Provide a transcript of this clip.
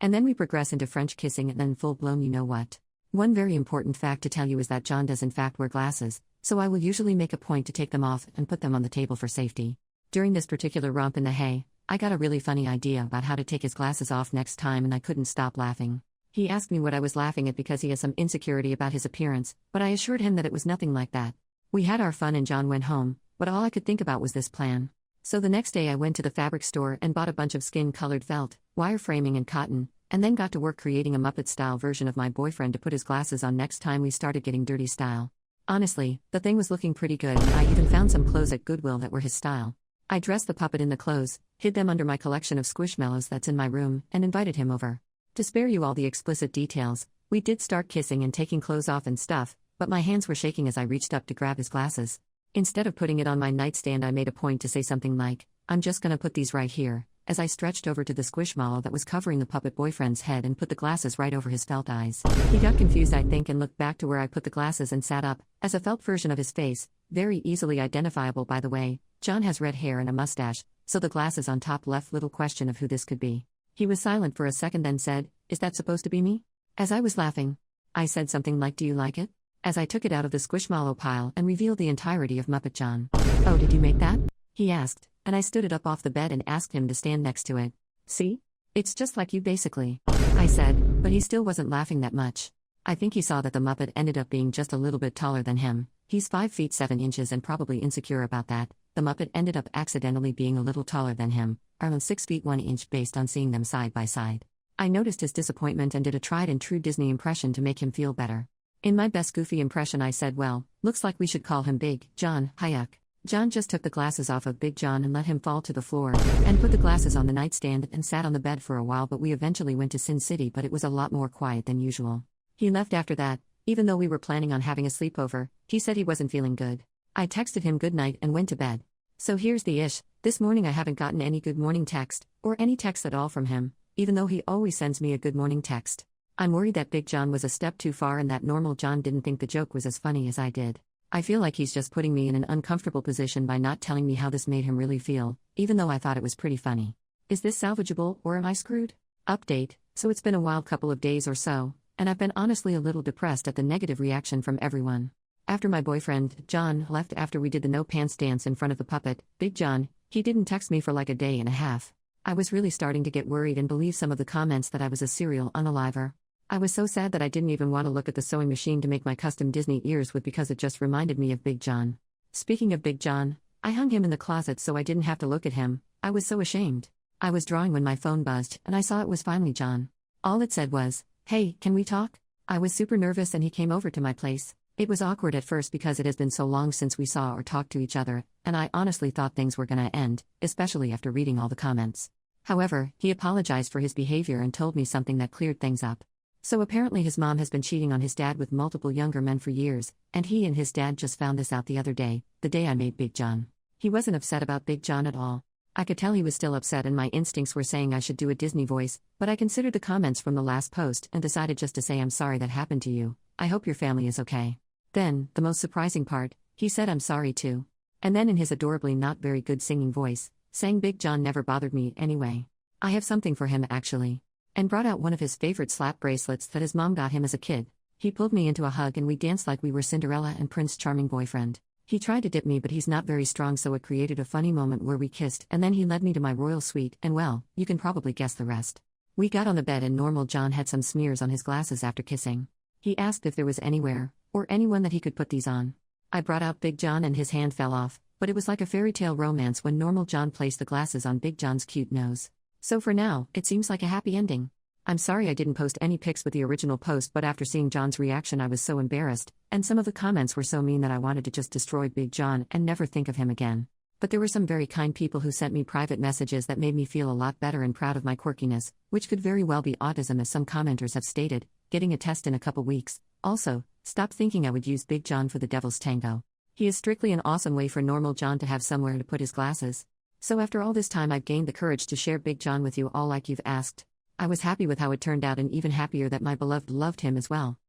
And then we progress into French kissing and then full-blown you know what. One very important fact to tell you is that John does in fact wear glasses, so I will usually make a point to take them off and put them on the table for safety. During this particular romp in the hay, I got a really funny idea about how to take his glasses off next time and I couldn't stop laughing. He asked me what I was laughing at because he has some insecurity about his appearance, but I assured him that it was nothing like that. We had our fun and John went home, but all I could think about was this plan. So the next day I went to the fabric store and bought a bunch of skin-colored felt, wire framing and cotton, and then got to work creating a Muppet-style version of my boyfriend to put his glasses on next time we started getting dirty style. Honestly, the thing was looking pretty good and I even found some clothes at Goodwill that were his style. I dressed the puppet in the clothes, hid them under my collection of Squishmallows that's in my room, and invited him over. To spare you all the explicit details, we did start kissing and taking clothes off and stuff, but my hands were shaking as I reached up to grab his glasses. Instead of putting it on my nightstand I made a point to say something like, "I'm just gonna put these right here," as I stretched over to the Squishmallow that was covering the puppet boyfriend's head and put the glasses right over his felt eyes. He got confused I think and looked back to where I put the glasses and sat up, as a felt version of his face, very easily identifiable by the way. John has red hair and a mustache, so the glasses on top left little question of who this could be. He was silent for a second then said, "Is that supposed to be me?" As I was laughing, I said something like, "Do you like it?" as I took it out of the Squishmallow pile and revealed the entirety of Muppet John. "Oh, did you make that?" he asked, and I stood it up off the bed and asked him to stand next to it. "See? It's just like you basically," I said, but he still wasn't laughing that much. I think he saw that the Muppet ended up being just a little bit taller than him. He's 5 feet 7 inches and probably insecure about that. The Muppet ended up accidentally being a little taller than him, around 6 feet 1 inch based on seeing them side by side. I noticed his disappointment and did a tried and true Disney impression to make him feel better. In my best goofy impression I said, "Well, looks like we should call him Big John, Hayek." John just took the glasses off of Big John and let him fall to the floor, and put the glasses on the nightstand and sat on the bed for a while but we eventually went to Sin City but it was a lot more quiet than usual. He left after that, even though we were planning on having a sleepover. He said he wasn't feeling good. I texted him good night and went to bed. So here's the ish, this morning I haven't gotten any good morning text, or any text at all from him, even though he always sends me a good morning text. I'm worried that Big John was a step too far and that normal John didn't think the joke was as funny as I did. I feel like he's just putting me in an uncomfortable position by not telling me how this made him really feel, even though I thought it was pretty funny. Is this salvageable or am I screwed? Update, so it's been a wild couple of days or so, and I've been honestly a little depressed at the negative reaction from everyone. After my boyfriend, John, left after we did the no pants dance in front of the puppet, Big John, he didn't text me for like a day and a half. I was really starting to get worried and believe some of the comments that I was a serial unaliver. I was so sad that I didn't even want to look at the sewing machine to make my custom Disney ears with because it just reminded me of Big John. Speaking of Big John, I hung him in the closet so I didn't have to look at him. I was so ashamed. I was drawing when my phone buzzed and I saw it was finally John. All it said was, "Hey, can we talk?" I was super nervous and he came over to my place. It was awkward at first because it has been so long since we saw or talked to each other, and I honestly thought things were gonna end, especially after reading all the comments. However, he apologized for his behavior and told me something that cleared things up. So apparently his mom has been cheating on his dad with multiple younger men for years, and he and his dad just found this out the other day, the day I made Big John. He wasn't upset about Big John at all. I could tell he was still upset and my instincts were saying I should do a Disney voice, but I considered the comments from the last post and decided just to say I'm sorry that happened to you. I hope your family is okay. Then, the most surprising part, he said I'm sorry too. And then in his adorably not very good singing voice, saying Big John never bothered me anyway. I have something for him actually. And brought out one of his favorite slap bracelets that his mom got him as a kid. He pulled me into a hug and we danced like we were Cinderella and Prince Charming boyfriend. He tried to dip me but he's not very strong so it created a funny moment where we kissed and then he led me to my royal suite and well, you can probably guess the rest. We got on the bed and normal John had some smears on his glasses after kissing. He asked if there was anywhere, or anyone that he could put these on. I brought out Big John and his hand fell off, but it was like a fairy tale romance when normal John placed the glasses on Big John's cute nose. So for now, it seems like a happy ending. I'm sorry I didn't post any pics with the original post but after seeing John's reaction I was so embarrassed, and some of the comments were so mean that I wanted to just destroy Big John and never think of him again. But there were some very kind people who sent me private messages that made me feel a lot better and proud of my quirkiness, which could very well be autism as some commenters have stated, getting a test in a couple weeks. Also, stop thinking I would use Big John for the devil's tango. He is strictly an awesome way for normal John to have somewhere to put his glasses. So after all this time I've gained the courage to share Big John with you all like you've asked. I was happy with how it turned out and even happier that my beloved loved him as well.